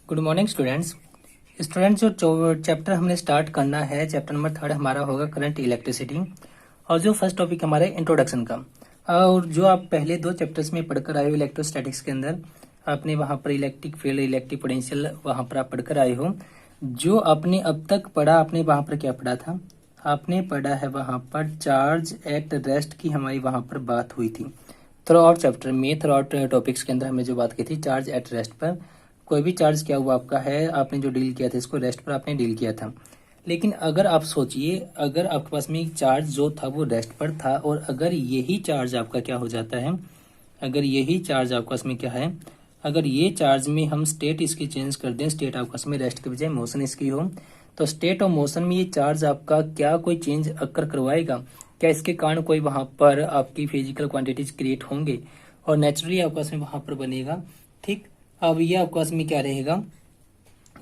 Good morning students. जो chapter हमने start करना है, चैप्टर नंबर 3 हमारा होगा करंट इलेक्ट्रिसिटी। और जो फर्स्ट टॉपिक हमारा इंट्रोडक्शन का, और जो आप पहले 2 चैप्टर्स में पढ़कर आए हो इलेक्ट्रोस्टैटिक्स के अंदर, आपने वहां पर इलेक्ट्रिक फील्ड, इलेक्ट्रिक पोटेंशियल वहां पर आप पढ़कर आए हो। जो आपने अब तक पढ़ा, आपने वहां पर क्या पढ़ा था? आपने पढ़ा है वहां पर चार्ज एट रेस्ट की हमारी वहां पर बात हुई थी। थ्रू आउट चैप्टर में, थ्रू आउट टॉपिक्स के अंदर हमने जो बात की थी चार्ज एट रेस्ट पर। कोई भी चार्ज क्या हुआ आपका है, आपने जो डील किया था इसको रेस्ट पर आपने डील किया था। लेकिन अगर आप सोचिए, अगर आपके पास में एक चार्ज जो था वो रेस्ट पर था, और अगर यही चार्ज आपका क्या हो जाता है, अगर यही चार्ज आपके पास में क्या है, अगर ये चार्ज में हम स्टेट इसकी चेंज कर दें, स्टेट आपके पास में रेस्ट के बजाय मोशन इसकी हो, तो स्टेट और मोशन में ये चार्ज आपका क्या कोई चेंज अक्कर करवाएगा? क्या इसके कारण कोई वहां पर आपकी फिजिकल क्वांटिटीज क्रिएट होंगे और नेचुरली आपके पास में वहां पर बनेगा। ठीक, अब ये आपके पास में क्या रहेगा,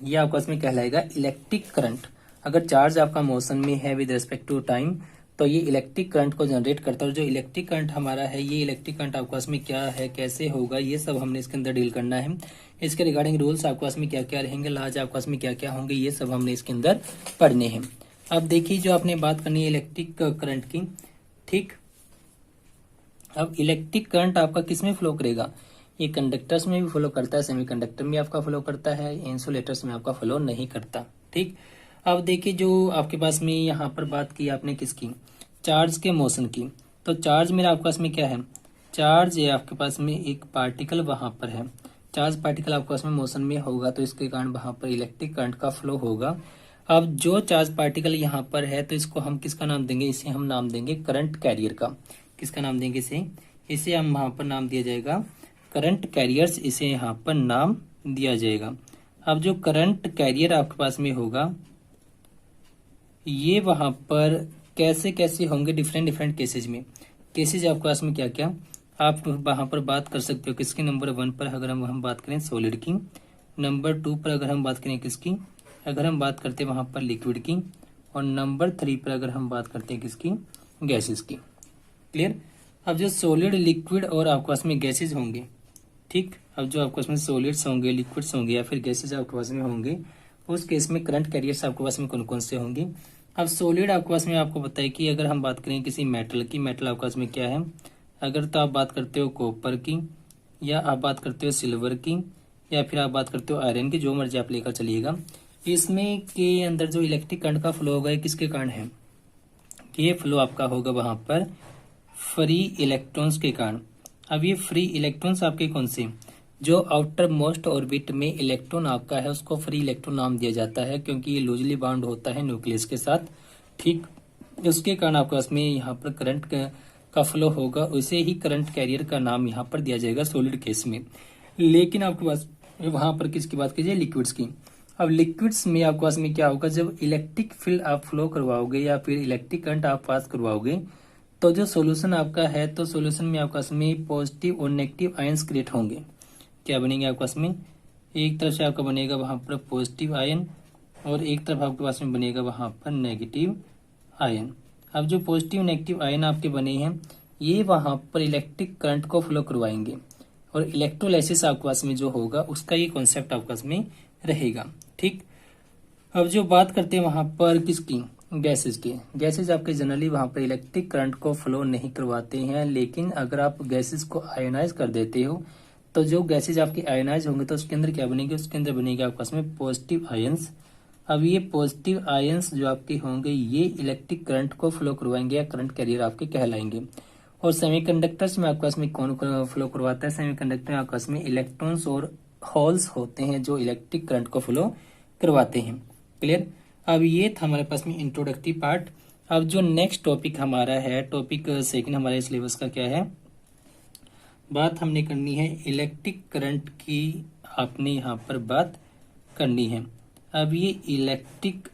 ये आपके पास में कहलाएगा इलेक्ट्रिक करंट। अगर चार्ज आपका मोशन में है विद रिस्पेक्ट टू टाइम, तो ये इलेक्ट्रिक करंट को जनरेट करता है। और जो इलेक्ट्रिक करंट हमारा है, ये इलेक्ट्रिक करंट आपके पास में क्या है, कैसे होगा, ये सब हमने इसके अंदर डील करना है। इसके रिगार्डिंग रूल्स आपके पास में क्या क्या रहेंगे, लाज आपके पास में क्या क्या होंगे, ये सब हमने इसके अंदर पढ़ने हैं। अब देखिए, जो आपने बात करनी है इलेक्ट्रिक करंट की। ठीक, अब इलेक्ट्रिक करंट आपका किस में फ्लो करेगा? ये कंडक्टर्स में भी फ्लो करता है, सेमीकंडक्टर में आपका फ्लो करता है, इंसुलेटर्स में आपका फ्लो नहीं करता। ठीक, अब देखिए, जो आपके पास में यहाँ पर बात की आपने किसकी, चार्ज के मोशन की। तो चार्ज मेरा आपके पास में क्या है, चार्ज है आपके पास में एक पार्टिकल वहां पर है। चार्ज पार्टिकल आपके पास में मोशन में होगा, तो इसके कारण वहां पर इलेक्ट्रिक करंट का फ्लो होगा। अब जो चार्ज पार्टिकल यहाँ पर है, तो इसको हम किसका नाम देंगे? इसे हम नाम देंगे करंट कैरियर का। किसका नाम देंगे इसे? इसे हम वहां पर नाम दिया जाएगा करंट कैरियर्स, इसे यहाँ पर नाम दिया जाएगा। अब जो करंट कैरियर आपके पास में होगा, ये वहां पर कैसे कैसे होंगे, डिफरेंट डिफरेंट केसेज में। केसेज आपके पास में क्या क्या, आप वहां पर बात कर सकते हो किसकी? नंबर 1 पर अगर हम बात करें सॉलिड की, नंबर 2 पर अगर हम बात करें किसकी, अगर हम बात करते हैं वहां पर लिक्विड की, और नंबर 3 पर अगर हम बात करते हैं किसकी? गैसेस की। क्लियर? अब जो सॉलिड, लिक्विड और आपके पास में गैसेज होंगे, ठीक, अब जो आपके पास में सॉलिड्स होंगे, लिक्विड्स होंगे या फिर गैसेज आपके पास में होंगे, उस केस में करंट कैरियर्स आपके पास में कौन कौन से होंगे? अब सॉलिड आपके पास में आपको पता है कि अगर हम बात करें किसी मेटल की, मेटल आपके पास में क्या है, अगर तो आप बात करते हो कॉपर की, या आप बात करते हो सिल्वर की, या फिर आप बात करते हो आयरन की, जो मर्जी आप लेकर चलिएगा, इसमें के अंदर जो इलेक्ट्रिक करंट का फ्लो होगा ये किसके कारण है? ये फ्लो आपका होगा वहां पर फ्री इलेक्ट्रॉन्स के कारण। अब ये फ्री इलेक्ट्रॉन्स आपके कौन से, जो आउटर मोस्ट ऑर्बिट में इलेक्ट्रॉन आपका है, उसको फ्री इलेक्ट्रॉन नाम दिया जाता है, क्योंकि ये लूजली बाउंड होता है न्यूक्लियस के साथ। ठीक, उसके कारण आपके पास में यहाँ पर करंट का फ्लो होगा, उसे ही करंट कैरियर का नाम यहाँ पर दिया जाएगा सॉलिड केस में। लेकिन आपके पास वहां पर किसकी बात कीजिए? लिक्विड्स की। अब लिक्विड्स में आपके पास में क्या होगा, जब इलेक्ट्रिक फील्ड आप फ्लो करवाओगे या फिर इलेक्ट्रिक करंट आप पास करवाओगे, तो जो सॉल्यूशन आपका है, तो सॉल्यूशन में आपके पास में पॉजिटिव और नेगेटिव आयंस क्रिएट होंगे। क्या बनेंगे आपके पास में? एक तरफ से आपका बनेगा वहां पर पॉजिटिव आयन, और एक तरफ आपके पास में बनेगा वहां पर नेगेटिव आयन। अब जो पॉजिटिव नेगेटिव आयन आपके बने हैं, ये वहां पर इलेक्ट्रिक करंट को फ्लो करवाएंगे, और इलेक्ट्रोलाइसिस आपके पास में जो होगा उसका ये कॉन्सेप्ट आपके पास में रहेगा। ठीक, अब जो बात करते हैं वहां पर किसकी? गैसेज की। गैसेज आपके जनरली वहां पर इलेक्ट्रिक करंट को फ्लो नहीं करवाते हैं, लेकिन अगर आप गैसेज को आयोनाइज कर देते हो, तो जो गैसेज आपके आयोनाइज होंगे तो उसके अंदर क्या बनेंगे? उसके अंदर बनेगा आपके पास में पॉजिटिव आयंस। अब ये पॉजिटिव आयंस जो आपके होंगे, ये इलेक्ट्रिक करंट को फ्लो करवाएंगे या करंट कैरियर आपके कहलाएंगे। और सेमीकंडक्टर्स में आपके पास में कौन फ्लो करवाता है? सेमीकंडक्टर में आपके पास में इलेक्ट्रॉन्स और होल्स होते हैं जो इलेक्ट्रिक करंट को फ्लो करवाते हैं। क्लियर? अब ये था हमारे पास में इंट्रोडक्टिव पार्ट। अब जो नेक्स्ट टॉपिक हमारा है, टॉपिक सेकंड हमारे सिलेबस का क्या है, बात हमने करनी है इलेक्ट्रिक करंट की, आपने यहाँ पर बात करनी है। अब ये इलेक्ट्रिक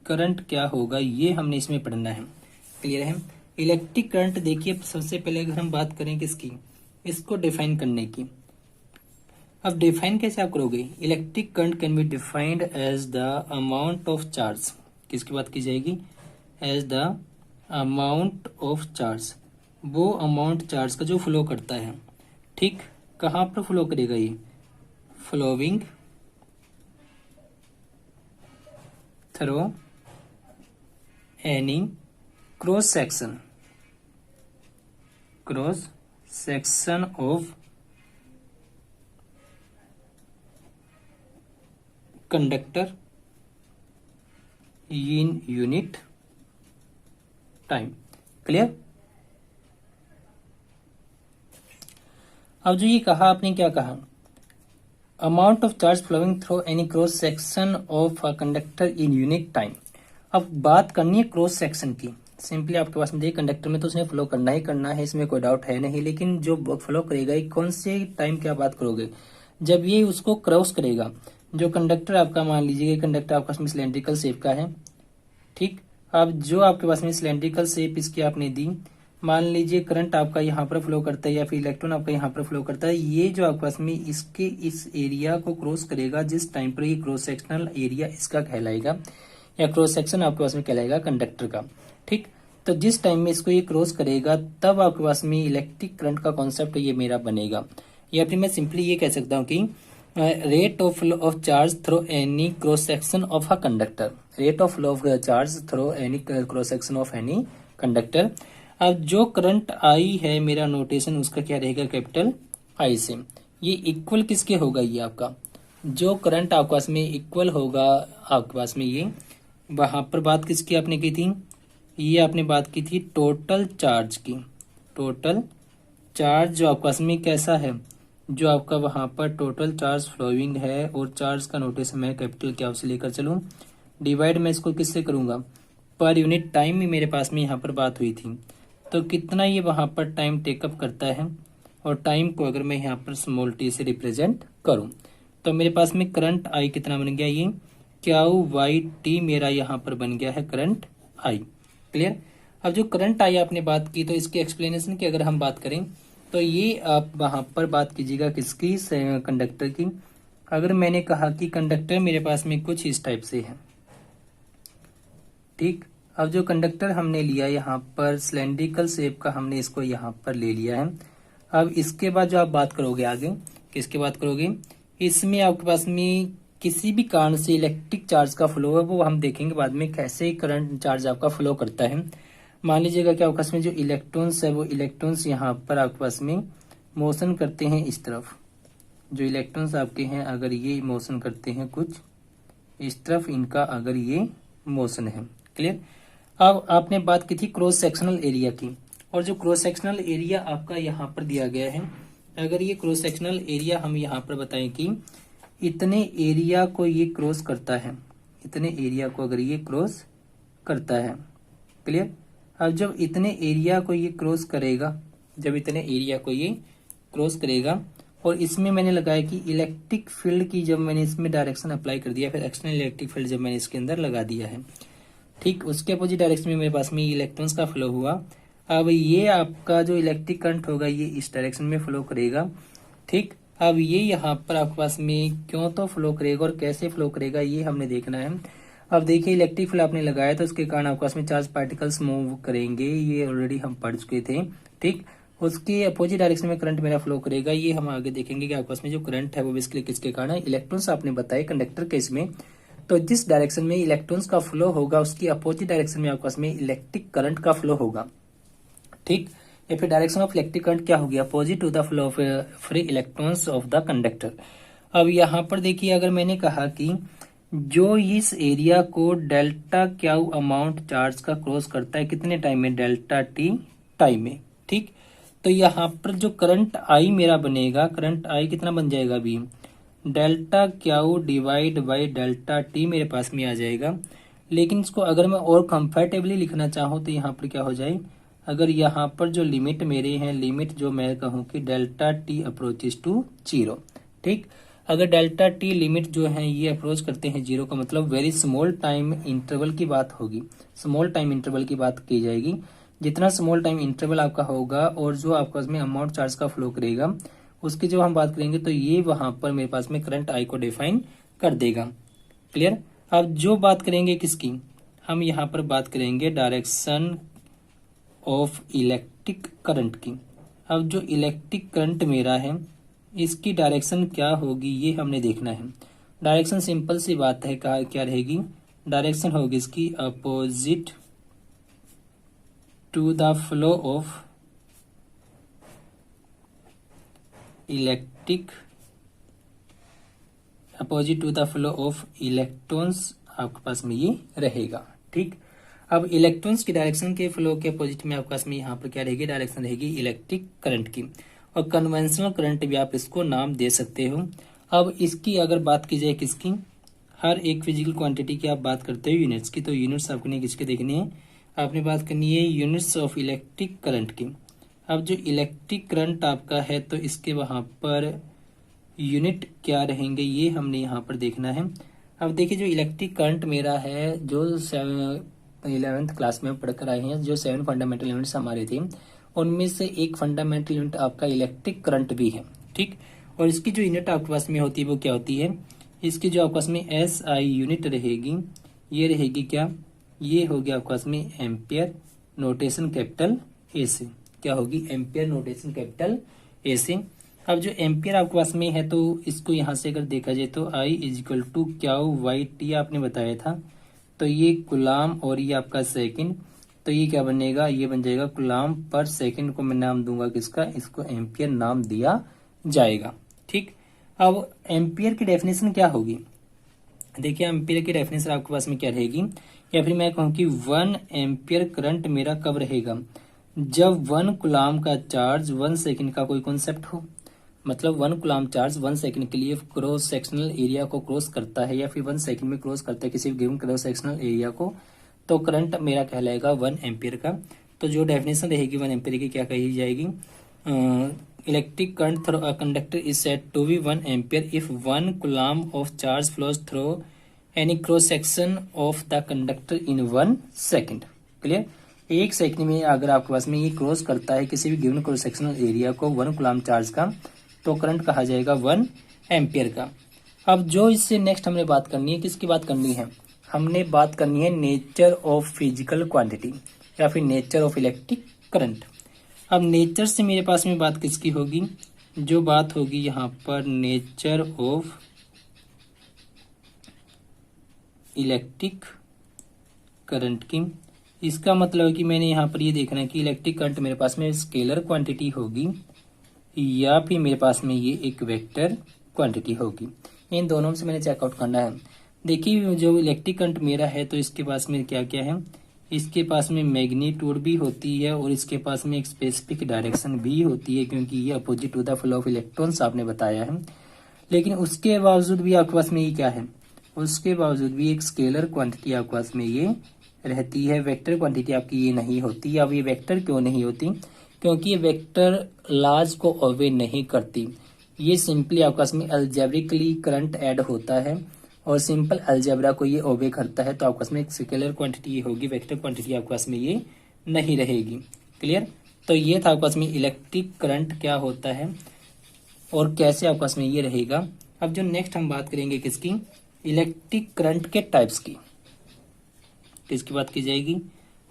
करंट क्या होगा, ये हमने इसमें पढ़ना है। क्लियर है? इलेक्ट्रिक करंट देखिए, सबसे पहले अगर हम बात करें किसकी, इसको डिफाइन करने की। अब डिफाइन कैसे आप करोगे? Electric current can be defined as the amount of charge. किसकी बात की जाएगी? As the amount of charge, वो अमाउंट चार्ज का जो फ्लो करता है। ठीक, कहाँ पर फ्लो करेगा ये? flowing through any cross section of conductor in unit time। Clear. अब जो ये कहा आपने, क्या कहा, amount of charge flowing through any cross section of a conductor in unit time. अब बात करनी है क्रॉस सेक्शन की। सिंपली आपके पास में देखिए, कंडक्टर में तो उसने फ्लो करना ही करना है, इसमें कोई डाउट है नहीं, लेकिन जो फ्लो करेगा ये कौन से टाइम की आप बात करोगे, जब ये उसको क्रॉस करेगा। जो कंडक्टर आपका, मान लीजिए कंडक्टर आपके पास में सिलेंड्रिकल शेप का है, ठीक। अब जो आपके पास में सिलेंड्रिकल शेप इसकी आपने दी, मान लीजिए करंट आपका यहाँ पर फ्लो करता है या फिर इलेक्ट्रॉन आपका यहाँ पर फ्लो करता है, ये जो आपके पास में इसके इस एरिया को क्रॉस करेगा, जिस टाइम पर ये क्रॉस सेक्शनल एरिया इसका कहलाएगा, या क्रॉस सेक्शन आपके पास में कहलाएगा कंडक्टर का, ठीक। तो जिस टाइम में इसको ये क्रॉस करेगा तब आपके पास में इलेक्ट्रिक करंट का कॉन्सेप्ट ये मेरा बनेगा। या फिर मैं सिंपली ये कह सकता हूँ कि rate of flow of charge through any cross section of a conductor, rate of flow of charge through any cross section of any conductor. अब जो करंट आई है, मेरा नोटेशन उसका क्या रहेगा, कैपिटल आई से। ये इक्वल किसके होगा, ये आपका जो करंट आपके पास में इक्वल होगा आपके पास में, ये वहां पर बात किसकी आपने की थी, ये आपने बात की थी टोटल चार्ज की। टोटल चार्ज जो आपके पास में कैसा है, जो आपका वहां पर टोटल चार्ज फ्लोइंग है, और चार्ज का नोटेशन मैं कैपिटल क्या से लेकर चलूं, डिवाइड मैं इसको किससे करूंगा, पर यूनिट टाइम में मेरे पास में यहाँ पर बात हुई थी, तो कितना ये वहां पर टाइम टेकअप करता है, और टाइम को अगर मैं यहाँ पर स्मॉल टी से रिप्रेजेंट करूं, तो मेरे पास में करंट आई कितना बन गया, ये क्यू वाई टी मेरा यहाँ पर बन गया है करंट आई। क्लियर। अब जो करंट आई आपने बात की, तो इसकी एक्सप्लेनेशन की अगर हम बात करें, तो ये आप वहां पर बात कीजिएगा किसकी, कंडक्टर की। अगर मैंने कहा कि कंडक्टर मेरे पास में कुछ इस टाइप से है, ठीक। अब जो कंडक्टर हमने लिया यहाँ पर सिलेंड्रिकल शेप का, हमने इसको यहाँ पर ले लिया है। अब इसके बाद जो आप बात करोगे आगे, किसकी बात करोगे, इसमें आपके पास में किसी भी कारण से इलेक्ट्रिक चार्ज का फ्लो है, वो हम देखेंगे बाद में कैसे करंट चार्ज आपका फ्लो करता है। मान लीजिएगा कि आपके पास में जो इलेक्ट्रॉन्स है, वो इलेक्ट्रॉन्स यहाँ पर आपके पास में मोशन करते हैं इस तरफ। जो इलेक्ट्रॉन्स आपके हैं, अगर ये मोशन करते हैं कुछ इस तरफ, इनका अगर ये मोशन है। क्लियर। अब आपने बात की थी क्रॉस सेक्शनल एरिया की, और जो क्रॉस सेक्शनल एरिया आपका यहाँ पर दिया गया है, अगर ये क्रॉस सेक्शनल एरिया हम यहाँ पर बताएं कि इतने एरिया को ये क्रॉस करता है, इतने एरिया को अगर ये क्रॉस करता है। क्लियर। अब जब इतने एरिया को ये क्रॉस करेगा, जब इतने एरिया को ये क्रॉस करेगा, और इसमें मैंने लगाया कि इलेक्ट्रिक फील्ड की, जब मैंने इसमें डायरेक्शन अप्लाई कर दिया, फिर एक्सटर्नल इलेक्ट्रिक फील्ड जब मैंने इसके अंदर लगा दिया है, ठीक, उसके अपोजिट डायरेक्शन में मेरे पास में इलेक्ट्रॉन्स का फ्लो हुआ। अब ये आपका जो इलेक्ट्रिक करंट होगा, ये इस डायरेक्शन में फ्लो करेगा, ठीक। अब ये यहाँ पर आपके पास में क्यों तो फ्लो करेगा और कैसे फ्लो करेगा, ये हमने देखना है। अब देखिए, इलेक्ट्रिक फील्ड आपने लगाया, तो उसके कारण आपके पास में चार्ज पार्टिकल्स मूव करेंगे, ये ऑलरेडी हम पढ़ चुके थे, ठीक। उसके अपोजिट डायरेक्शन में करंट मेरा फ्लो करेगा, ये हम आगे देखेंगे कि आपके पास में जो करंट है वो बेसिकली किसके कारण है, इलेक्ट्रॉन्स आपने बताए कंडक्टर केस में। तो जिस डायरेक्शन में इलेक्ट्रॉन्स का फ्लो होगा, उसकी अपोजिट डायरेक्शन में आपके पास में इलेक्ट्रिक करंट का फ्लो होगा, ठीक। या फिर डायरेक्शन ऑफ इलेक्ट्रिक करंट क्या होगी, opposite to the flow of free electrons of the conductor. अब यहाँ पर देखिए, अगर मैंने कहा कि जो इस एरिया को डेल्टा क्यू अमाउंट चार्ज का क्रॉस करता है, कितने टाइम में, डेल्टा टी टाइम में, ठीक। तो यहाँ पर जो करंट आई मेरा बनेगा, करंट आई कितना बन जाएगा अभी, delta Q divide by delta T मेरे पास में आ जाएगा। लेकिन इसको अगर मैं और कंफर्टेबली लिखना चाहूँ, तो यहाँ पर क्या हो जाए, अगर यहाँ पर जो लिमिट मेरे हैं, लिमिट जो मैं कहूँ कि delta t approaches to zero, ठीक। अगर डेल्टा टी लिमिट जो है ये अप्रोच करते हैं जीरो, का मतलब वेरी स्मॉल टाइम इंटरवल की बात होगी, स्मॉल टाइम इंटरवल की बात की जाएगी। जितना स्मॉल टाइम इंटरवल आपका होगा, और जो आपका उसमें अमाउंट चार्ज का फ्लो करेगा, उसकी जो हम बात करेंगे, तो ये वहां पर मेरे पास में करंट आई को डिफाइन कर देगा। क्लियर। अब जो बात करेंगे किसकी, हम यहाँ पर बात करेंगे डायरेक्शन ऑफ इलेक्ट्रिक करंट की। अब जो इलेक्ट्रिक करंट मेरा है, इसकी डायरेक्शन क्या होगी ये हमने देखना है। डायरेक्शन सिंपल सी बात है, कहा क्या रहेगी, डायरेक्शन होगी इसकी opposite to the flow of electric, opposite to the flow of electrons आपके पास में ये रहेगा। ठीक, अब इलेक्ट्रॉन्स की डायरेक्शन के फ्लो के अपोजिट में आपके पास में यहाँ पर क्या रहेगी, डायरेक्शन रहेगी इलेक्ट्रिक करंट की, और कन्वेंशनल करंट भी आप इसको नाम दे सकते हो। अब इसकी अगर बात की जाए किसकी, हर एक फिजिकल क्वांटिटी की आप बात करते हो यूनिट्स की, तो यूनिट्स आपने किसके देखनी है, आपने बात करनी है यूनिट्स ऑफ इलेक्ट्रिक करंट की। अब जो इलेक्ट्रिक करंट आपका है तो इसके वहां पर यूनिट क्या रहेंगे ये हमने यहाँ पर देखना है। अब देखिए जो इलेक्ट्रिक करंट मेरा है, जो 11th क्लास में पढ़कर आए हैं, जो 7 फंडामेंटल यूनिट्स हमारे थे उनमें से एक फंडामेंटल यूनिट आपका इलेक्ट्रिक करंट भी है। ठीक, और इसकी जो यूनिट आपके पास में होती है वो क्या होती है, इसकी जो आपके पास में SI यूनिट रहेगी ये रहेगी क्या, ये होगी आपके पास में एम्पियर नोटेशन कैपिटल ए से, क्या होगी, एम्पियर नोटेशन कैपिटल ए से। अब जो एम्पियर आपके पास में है तो इसको यहाँ से अगर देखा जाए तो I is equal to Q by T आपने बताया था, तो ये गुलाम और ये आपका सेकंड, तो ये क्या बनेगा, ये बन जाएगा गुलाम पर सेकंड को मैं नाम दूंगा किसका, इसको एम्पियर नाम दिया जाएगा। ठीक, अब एम्पियर की डेफिनेशन क्या होगी, देखिए एम्पियर की डेफिनेशन आपके पास में क्या रहेगी, या फिर मैं कहूँ कि 1 एम्पियर करंट मेरा कब रहेगा, जब 1 गुलाम का चार्ज 1 सेकंड का कोई कॉन्सेप्ट हो, मतलब 1 गुलाम चार्ज 1 सेकंड के लिए क्रॉस सेक्शनल एरिया को क्रॉस करता है, या फिर 1 सेकंड में क्रॉस करता है किसी गिवन क्रॉस सेक्शनल एरिया को, तो करंट मेरा कहलाएगा 1 एम्पियर का। तो जो डेफिनेशन रहेगी 1 एम्पियर की क्या कही जाएगी, electric current through a conductor is said to be 1 ampere if 1 coulomb of charge flows through any cross section of the conductor in 1 second. Clear, एक सेकंड में अगर आपके पास में ये क्रॉस करता है किसी भी गिवन क्रॉस सेक्शनल एरिया को 1 कूलम चार्ज का, तो करंट कहा जाएगा 1 एम्पियर का। अब जो इससे नेक्स्ट हमने बात करनी है, किसकी बात करनी है, हमने बात करनी है नेचर ऑफ फिजिकल क्वांटिटी या फिर नेचर ऑफ इलेक्ट्रिक करंट। अब नेचर से मेरे पास में बात किसकी होगी, जो बात होगी यहाँ पर नेचर ऑफ इलेक्ट्रिक करंट की। इसका मतलब है कि मैंने यहाँ पर ये देखना है कि इलेक्ट्रिक करंट मेरे पास में स्केलर क्वांटिटी होगी या फिर मेरे पास में ये एक वेक्टर क्वांटिटी होगी, इन दोनों में से मैंने चेकआउट करना है। देखिए जो इलेक्ट्रिक करंट मेरा है तो इसके पास में क्या क्या है, इसके पास में मैग्नीट्यूड भी होती है और इसके पास में एक स्पेसिफिक डायरेक्शन भी होती है, क्योंकि ये opposite to the flow of electrons आपने बताया है। लेकिन उसके बावजूद भी आपके पास में ये क्या है, उसके बावजूद भी एक स्केलर क्वांटिटी आपके पास में ये रहती है, वेक्टर क्वांटिटी आपकी ये नहीं होती। अब ये वेक्टर क्यों नहीं होती, क्योंकि ये वेक्टर लॉज को ओबे नहीं करती, ये सिंपली आपके पास में अलजेब्रिकली करंट ऐड होता है और सिंपल अलजेब्रा को ये ओबे करता है, तो आपके पास में एक स्केलर क्वांटिटी ये होगी, वेक्टर क्वांटिटी आपके पास में ये नहीं रहेगी। क्लियर, तो ये था आपके पास में इलेक्ट्रिक करंट क्या होता है और कैसे आपके पास में ये रहेगा। अब जो नेक्स्ट हम बात करेंगे किसकी, इलेक्ट्रिक करंट के टाइप्स की। किसकी बात की जाएगी,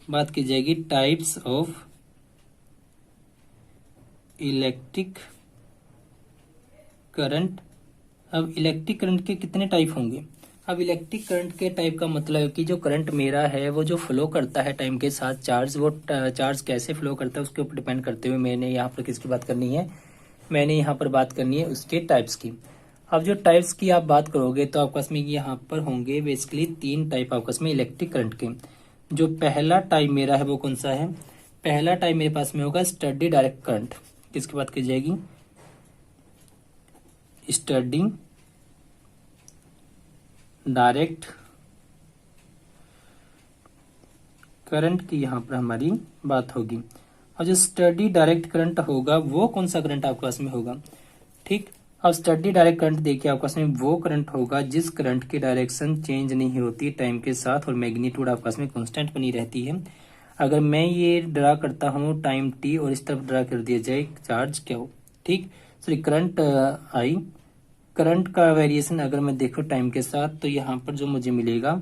बात की जाएगी टाइप्स ऑफ इलेक्ट्रिक करंट। अब इलेक्ट्रिक करंट के कितने टाइप होंगे, अब इलेक्ट्रिक करंट के टाइप का मतलब है कि जो करंट मेरा है वो जो फ्लो करता है टाइम के साथ चार्ज, वो चार्ज कैसे फ्लो करता है उसके ऊपर डिपेंड करते हुए मैंने यहाँ पर किसकी बात करनी है, मैंने यहाँ पर बात करनी है उसके टाइप्स की। अब जो टाइप्स की आप बात करोगे तो आपके पास में यहाँ पर होंगे बेसिकली 3 टाइप आपके पास में इलेक्ट्रिक करंट के। जो पहला टाइप मेरा है वो कौन सा है, पहला टाइप मेरे पास में होगा स्टडी डायरेक्ट करंट। किसकी बात की जाएगी, स्टडी डायरेक्ट करंट की यहाँ पर हमारी बात होगी। और जो स्टडी डायरेक्ट करंट होगा वो कौन सा करंट आपके पास में होगा, ठीक। अब स्टडी डायरेक्ट करंट देखिए आपके पास में वो करंट होगा जिस करंट की डायरेक्शन चेंज नहीं होती टाइम के साथ और मैग्नीट्यूड आपके पास में कांस्टेंट बनी रहती है। अगर मैं ये ड्रा करता हूँ टाइम टी और इस तरफ ड्रा कर दिया जाए चार्ज क्या हो, ठीक, सॉरी करंट आई, करंट का वेरिएशन अगर मैं देखूं टाइम के साथ तो यहाँ पर जो मुझे मिलेगा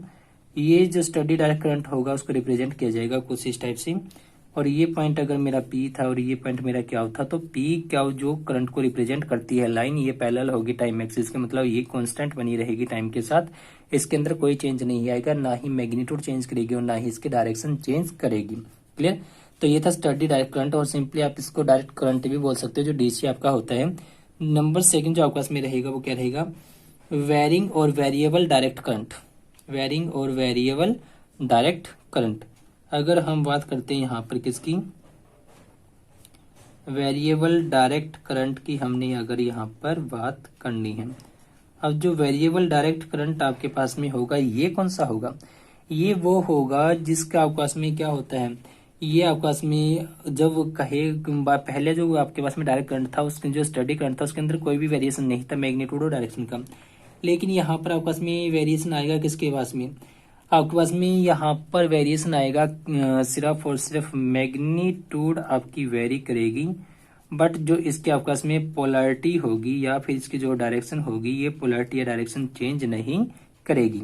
ये जो स्टडी डायरेक्ट करंट होगा उसको रिप्रेजेंट किया जाएगा कुछ इस टाइप से। और ये पॉइंट अगर मेरा P था और ये पॉइंट मेरा क्या था, तो P क्या जो करंट को रिप्रेजेंट करती है लाइन, ये पैरेलल होगी टाइम एक्सिस के, मतलब ये कांस्टेंट बनी रहेगी टाइम के साथ, इसके अंदर कोई चेंज नहीं आएगा, ना ही मैग्नीट्यूड चेंज करेगी और ना ही इसके डायरेक्शन चेंज करेगी। क्लियर। तो ये था स्टडी डायरेक्ट करंट, और सिंपली आप इसको डायरेक्ट करंट भी बोल सकते हो जो डीसी आपका होता है। नंबर सेकंड जो आपके पास में रहेगा वो क्या रहेगा, वेरिंग और वेरिएबल डायरेक्ट करंट। वेरिंग और वेरिएबल डायरेक्ट करंट, अगर हम बात करते हैं यहाँ पर किसकी, वेरिएबल डायरेक्ट करंट की, हमने अगर यहाँ पर बात करनी है। अब जो वेरिएबल डायरेक्ट करंट आपके पास में होगा, ये कौन सा होगा, ये वो होगा जिसका आपके पास में क्या होता है, ये आपके पास में जब कहे पहले जो आपके पास में डायरेक्ट करंट था, उसके जो स्टडी करंट था उसके अंदर कोई भी वेरिएशन नहीं था मैग्नीट्यूड और डायरेक्शन का। लेकिन यहाँ पर आपके पास में वेरिएशन आएगा किसके पास में, आपके पास में यहाँ पर वेरिएशन आएगा सिर्फ और सिर्फ मैग्नीट्यूड आपकी वेरी करेगी, बट जो इसके आपके पास में पोलैरिटी होगी या फिर इसकी जो डायरेक्शन होगी, ये पोलैरिटी या डायरेक्शन चेंज नहीं करेगी।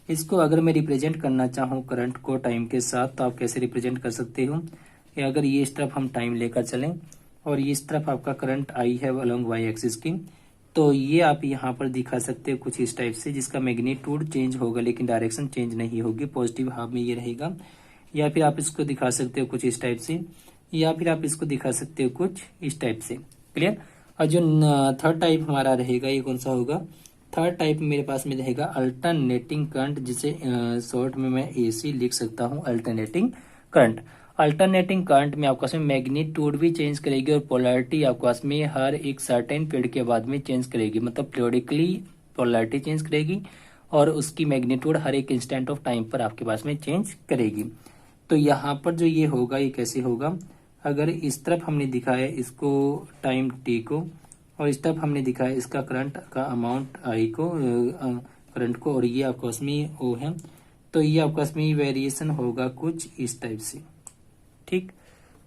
इसको अगर मैं रिप्रेजेंट करना चाहूँ करंट को टाइम के साथ, तो आप कैसे रिप्रेजेंट कर सकते हो, या अगर ये इस तरफ हम टाइम लेकर चलें और ये इस तरफ आपका करंट आई है अलोंग वाई एक्सिस की, तो ये आप यहाँ पर दिखा सकते हो कुछ इस टाइप से, जिसका मैग्नीट्यूड चेंज होगा लेकिन डायरेक्शन चेंज नहीं होगी, पॉजिटिव हाफ में ये रहेगा। या फिर आप इसको दिखा सकते हो कुछ इस टाइप से, या फिर आप इसको दिखा सकते हो कुछ इस टाइप से। क्लियर। और जो थर्ड टाइप हमारा रहेगा, ये कौन सा होगा, थर्ड टाइप मेरे पास में रहेगा अल्टरनेटिंग करंट, जिसे शॉर्ट में मैं AC लिख सकता हूँ, अल्टरनेटिंग करंट। अल्टरनेटिंग करंट में आपके पास में मैग्नीट्यूड भी चेंज करेगी और पोलैरिटी आपके पास में हर एक सर्टेन पीरियड के बाद में चेंज करेगी, मतलब पीरियडिकली पोलैरिटी चेंज करेगी और उसकी मैग्नीट्यूड हर एक इंस्टेंट ऑफ टाइम पर आपके पास में चेंज करेगी। तो यहाँ पर जो ये होगा, ये कैसे होगा, अगर इस तरफ हमने दिखाया इसको टाइम T को, और इस तरफ हमने दिखाया इसका करंट का अमाउंट I को, करंट को, और ये आपके पास में O है, तो ये आपके पास में वेरिएशन होगा कुछ इस टाइप से। ठीक।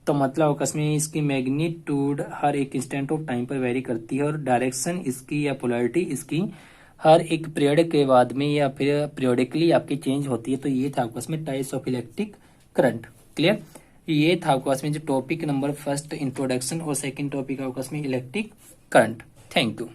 तो मतलब आपके पास में इसकी मैग्नीट्यूड हर एक इंस्टेंट ऑफ टाइम पर वेरी करती है और डायरेक्शन इसकी या पोलैरिटी इसकी हर एक पीरियड के बाद में या फिर पीरियडिकली आपकी चेंज होती है। तो ये था आपके पास में types of electric current. Clear. ये था आपके पास में जो टॉपिक नंबर फर्स्ट इंट्रोडक्शन, और सेकंड टॉपिक आपके पास में इलेक्ट्रिक करंट। Thank you.